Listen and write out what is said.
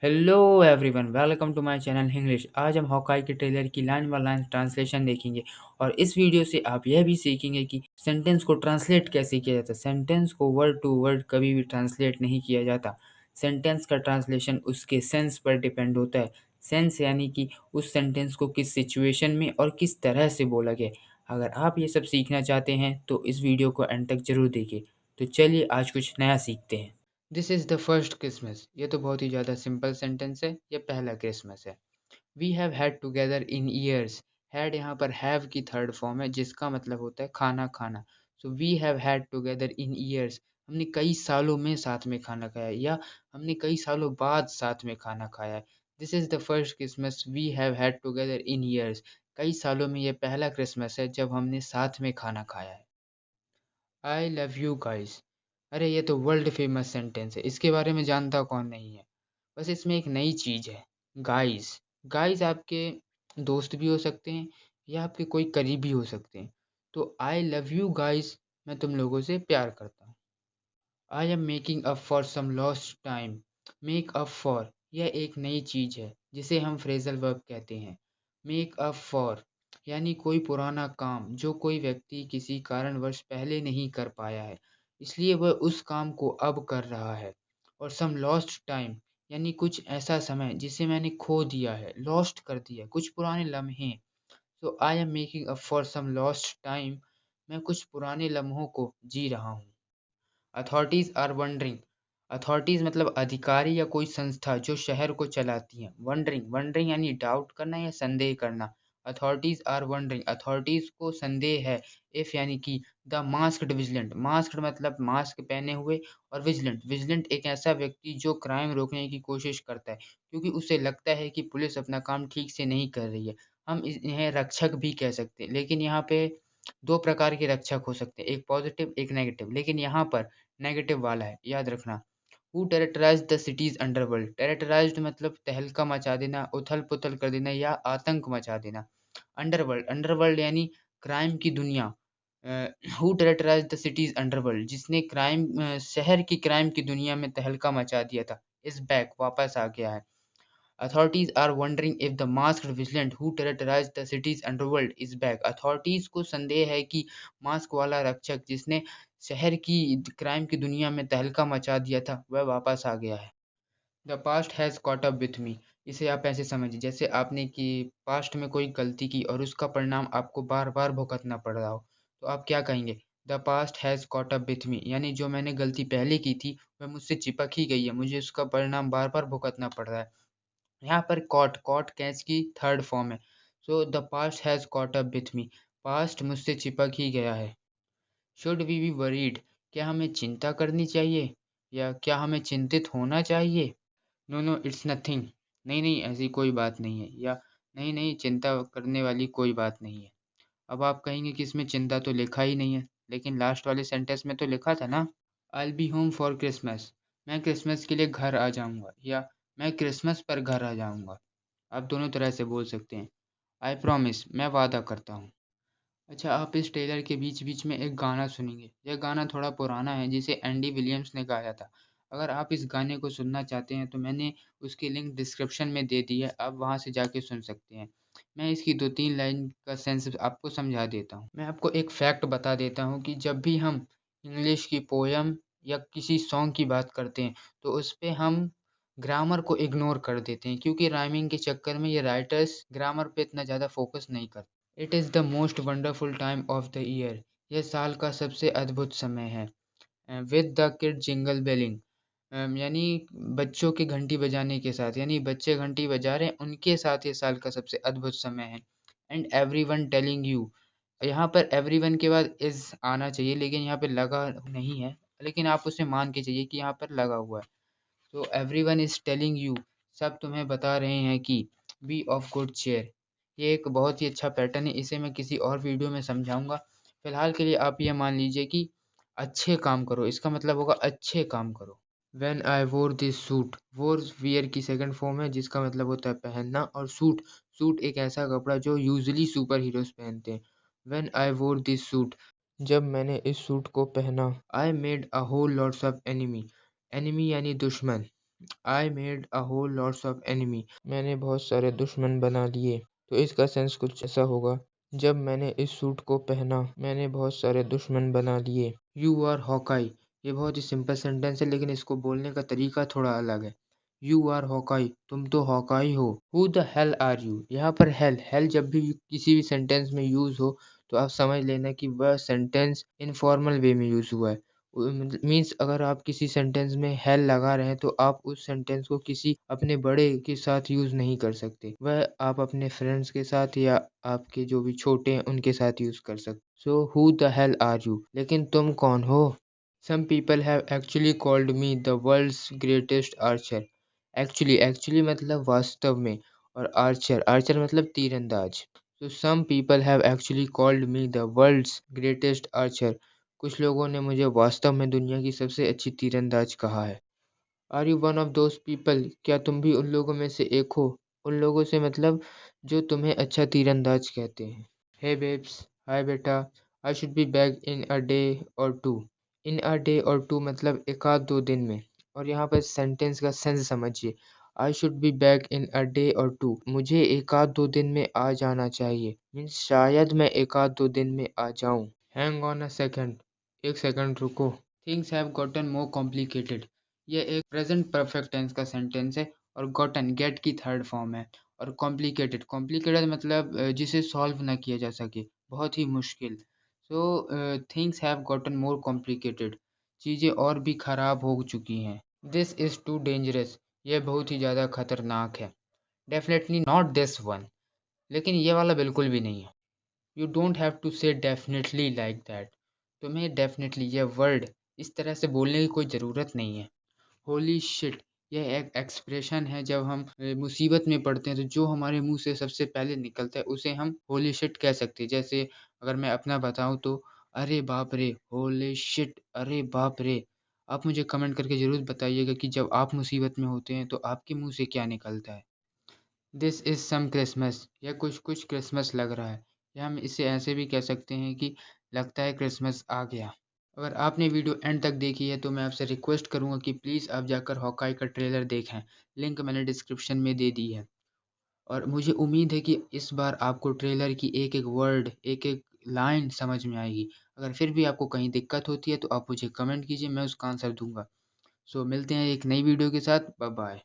Hello everyone, welcome to my channel English. आज हम Hawkeye के ट्रेलर की लाइन बाय लाइन ट्रांसलेशन देखेंगे और इस वीडियो से आप यह भी सीखेंगे कि सेंटेंस को ट्रांसलेट कैसे किया जाता है। सेंटेंस को वर्ड टू वर्ड कभी भी ट्रांसलेट नहीं किया जाता। सेंटेंस का ट्रांसलेशन उसके सेंस पर डिपेंड होता है। सेंस यानी कि उस सेंटेंस को किस सिचुएशन में और किस तरह से बोला गया। अगर आप ये सब सीखना चाहते हैं तो इस वीडियो को एंड तक जरूर देखिए। तो चलिए आज कुछ नया सीखते हैं। This is the first Christmas. ये तो बहुत ही ज़्यादा सिंपल सेंटेंस है। ये पहला क्रिसमस है। We have had together in years. Had यहाँ पर हैव की थर्ड फॉर्म है जिसका मतलब होता है खाना खाना। So we have had together in years. हमने कई सालों में साथ में खाना खाया है या हमने कई सालों बाद साथ में खाना खाया है। This is the first Christmas we have had together in years. कई सालों में ये पहला क्रिसमस है जब हमने साथ में खाना खाया है। I love you guys. अरे ये तो वर्ल्ड फेमस सेंटेंस है। इसके बारे में जानता कौन नहीं है। बस इसमें एक नई चीज़ है, गाइस। गाइस आपके दोस्त भी हो सकते हैं या आपके कोई करीबी हो सकते हैं। तो आई लव यू गाइस, मैं तुम लोगों से प्यार करता हूँ। I am making up for some lost time. Make up for यह एक नई चीज़ है जिसे हम फ्रेजल वर्ब कहते हैं। मेक अप फॉर यानी कोई पुराना काम जो कोई व्यक्ति किसी कारणवश पहले नहीं कर पाया है, इसलिए वह उस काम को अब कर रहा है। और सम लॉस्ट टाइम यानी कुछ ऐसा समय जिसे मैंने खो दिया है, लॉस्ट कर दिया, कुछ पुराने लम्हे। So I am making up for some lost time. मैं कुछ पुराने लम्हों को जी रहा हूँ। Authorities are wondering. अथॉरिटीज मतलब अधिकारी या कोई संस्था जो शहर को चलाती है। वंडरिंग वंडरिंग यानी डाउट करना या संदेह करना। अथॉरिटीज आर वंडरिंग, अथॉरिटीज को संदेह है। इफ यानी कि द मास्क्ड विजिलेंट। मास्क्ड मतलब मास्क पहने हुए और विजिलेंट विजिलेंट एक ऐसा व्यक्ति जो क्राइम रोकने की कोशिश करता है क्योंकि उसे लगता है कि पुलिस अपना काम ठीक से नहीं कर रही है। हम इन्हें रक्षक भी कह सकते हैं, लेकिन यहाँ पे दो प्रकार के रक्षक हो सकते हैं, एक पॉजिटिव एक नेगेटिव, लेकिन यहाँ पर नेगेटिव वाला है, याद रखना। Who terrorised the city's underworld. Terrorised मतलब तहलका मचा देना, उथल पुथल कर देना या आतंक मचा देना। अंडरवर्ल्ड अंडरवर्ल्ड यानी क्राइम की दुनिया। Who terrorised the city's underworld जिसने क्राइम शहर की क्राइम की दुनिया में तहलका मचा दिया था, इज बैक वापस आ गया है। Authorities are wondering if the masked vigilant who terrorized the city's underworld is back. Authorities को संदेह है कि मास्क वाला रक्षक जिसने शहर की क्राइम की दुनिया में तहलका मचा दिया था वह वापस आ गया है। The past has caught up with मी। इसे आप ऐसे समझिए जैसे आपने कि पास्ट में कोई गलती की और उसका परिणाम आपको बार बार भुगतना पड़ रहा हो, तो आप क्या कहेंगे? The past has caught up with मी यानी जो मैंने गलती पहले की थी वह मुझसे चिपक ही गई है, मुझे उसका परिणाम बार बार भुगतना पड़ रहा है। यहाँ पर कॉट कॉट कैच की थर्ड फॉर्म है। So the past has caught up with me. Past मुझसे चिपक ही गया है। Should we be worried. क्या हमें चिंता करनी चाहिए या क्या हमें चिंतित होना चाहिए? No no it's nothing. नहीं नहीं ऐसी कोई बात नहीं है, या नहीं नहीं चिंता करने वाली कोई बात नहीं है। अब आप कहेंगे कि इसमें चिंता तो लिखा ही नहीं है, लेकिन लास्ट वाले सेंटेंस में तो लिखा था ना। आई बी होम फॉर क्रिसमस। मैं क्रिसमस के लिए घर आ जाऊंगा या मैं क्रिसमस पर घर आ जाऊंगा। आप दोनों तरह से बोल सकते हैं। आई प्रॉमिस मैं वादा करता हूँ। अच्छा, आप इस ट्रेलर के बीच बीच में एक गाना सुनेंगे। यह गाना थोड़ा पुराना है जिसे एंडी विलियम्स ने गाया था। अगर आप इस गाने को सुनना चाहते हैं तो मैंने उसकी लिंक डिस्क्रिप्शन में दे दी है, आप वहाँ से जाके सुन सकते हैं। मैं इसकी 2-3 लाइन का सेंस आपको समझा देता हूँ। मैं आपको एक फैक्ट बता देता हूँ कि जब भी हम इंग्लिश की पोयम या किसी सॉन्ग की बात करते हैं तो उस पे हम ग्रामर को इग्नोर कर देते हैं क्योंकि राइमिंग के चक्कर में ये राइटर्स ग्रामर पे इतना ज़्यादा फोकस नहीं करते। It is the most wonderful time of the year. यह साल का सबसे अद्भुत समय है। विद द किड जिंगल बेलिंग यानी बच्चों के घंटी बजाने के साथ, यानी बच्चे घंटी बजा रहे हैं उनके साथ ये साल का सबसे अद्भुत समय है। And every one telling you. यहाँ पर एवरी वन के बाद इज आना चाहिए लेकिन यहाँ पे लगा नहीं है, लेकिन आप उसे मान के चाहिए कि यहाँ पर लगा हुआ है। तो every one is telling you, सब तुम्हें बता रहे हैं कि बी ऑफ गुड चेयर। ये एक बहुत ही अच्छा पैटर्न है, इसे मैं किसी और वीडियो में समझाऊंगा। फिलहाल के लिए आप ये मान लीजिए कि अच्छे काम करो, इसका मतलब होगा अच्छे काम करो। व्हेन आई वोर दिस सूट। वोर वियर की सेकंड फॉर्म है जिसका मतलब होता है पहनना, और सूट सूट एक ऐसा कपड़ा जो यूजुअली सुपर हीरोज पहनते हैं। व्हेन आई वोर दिस सूट, जब मैंने इस सूट को पहना। I made a whole lots of enemy. Enemy यानी दुश्मन। I made a whole lots of enemy. मैंने बहुत सारे दुश्मन बना लिए। तो इसका सेंस कुछ ऐसा होगा, जब मैंने इस सूट को पहना मैंने बहुत सारे दुश्मन बना लिए। You are Hawkeye. ये बहुत ही सिंपल सेंटेंस है, लेकिन इसको बोलने का तरीका थोड़ा अलग है। यू आर हॉकाई, तुम तो हॉकाई हो। Who the hell are you. यहाँ पर हेल हेल जब भी किसी भी सेंटेंस में यूज हो तो आप समझ लेना कि वह सेंटेंस इनफॉर्मल वे में यूज हुआ है। मीन्स अगर आप किसी सेंटेंस में हेल लगा रहे हैं तो आप उस सेंटेंस को किसी अपने बड़े के साथ यूज नहीं कर सकते। वह आप अपने फ्रेंड्स के साथ या आपके जो भी छोटे हैं उनके साथ यूज कर सकते। So who the hell are you, लेकिन तुम कौन हो। Some people have actually called me the world's greatest archer. Actually मतलब वास्तव में, और आर्चर आर्चर मतलब तीरंदाज। तो some people have actually called me the world's greatest archer. कुछ लोगों ने मुझे वास्तव में दुनिया की सबसे अच्छी तीरंदाज कहा है। Are you one of those people, क्या तुम भी उन लोगों में से एक हो। उन लोगों से मतलब जो तुम्हें अच्छा तीरंदाज कहते हैं। हे बेब्स, हाय बेटा, I should be back in a day और टू। इन अ डे और टू मतलब एक आध दो दिन में। और यहाँ पर सेंटेंस का सेंस समझिए। I should be back in a day और टू, मुझे एक आध दो दिन में आ जाना चाहिए। मीन्स शायद मैं एक आध दो दिन में आ जाऊं। हैंग ऑन अ सेकेंड, एक सेकंड रुको। Things have gotten more complicated. ये एक प्रेजेंट परफेक्ट टेंस का सेंटेंस है और गॉटन गेट की थर्ड फॉर्म है। और कॉम्प्लिकेटेड कॉम्प्लिकेटेड मतलब जिसे सॉल्व ना किया जा सके, बहुत ही मुश्किल। So things have gotten more complicated, चीज़ें और भी ख़राब हो चुकी हैं। दिस इज़ टू डेंजरस, यह बहुत ही ज़्यादा खतरनाक है। डेफिनेटली नॉट दिस वन, लेकिन ये वाला बिल्कुल भी नहीं है। यू डोंट हैव टू से डेफिनेटली लाइक दैट। तुम्हें डेफिनेटली यह वर्ड इस तरह से बोलने की कोई ज़रूरत नहीं है। होली शिट, यह एक एक्सप्रेशन है। जब हम मुसीबत में पड़ते हैं तो जो हमारे मुंह से सबसे पहले निकलता है उसे हम होली शिट कह सकते हैं। जैसे अगर मैं अपना बताऊं तो अरे बाप रे, होली शिट, अरे बाप रे। आप मुझे कमेंट करके ज़रूर बताइएगा कि जब आप मुसीबत में होते हैं तो आपके मुंह से क्या निकलता है। दिस इज़ सम क्रिसमस, यह कुछ कुछ क्रिसमस लग रहा है। या हम इसे ऐसे भी कह सकते हैं कि लगता है क्रिसमस आ गया। अगर आपने वीडियो एंड तक देखी है तो मैं आपसे रिक्वेस्ट करूंगा कि प्लीज़ आप जाकर हॉकाई का ट्रेलर देखें। लिंक मैंने डिस्क्रिप्शन में दे दी है। और मुझे उम्मीद है कि इस बार आपको ट्रेलर की एक एक वर्ड, एक एक लाइन समझ में आएगी। अगर फिर भी आपको कहीं दिक्कत होती है तो आप मुझे कमेंट कीजिए, मैं उसका आंसर दूंगा। सो मिलते हैं एक नई वीडियो के साथ। Bye bye.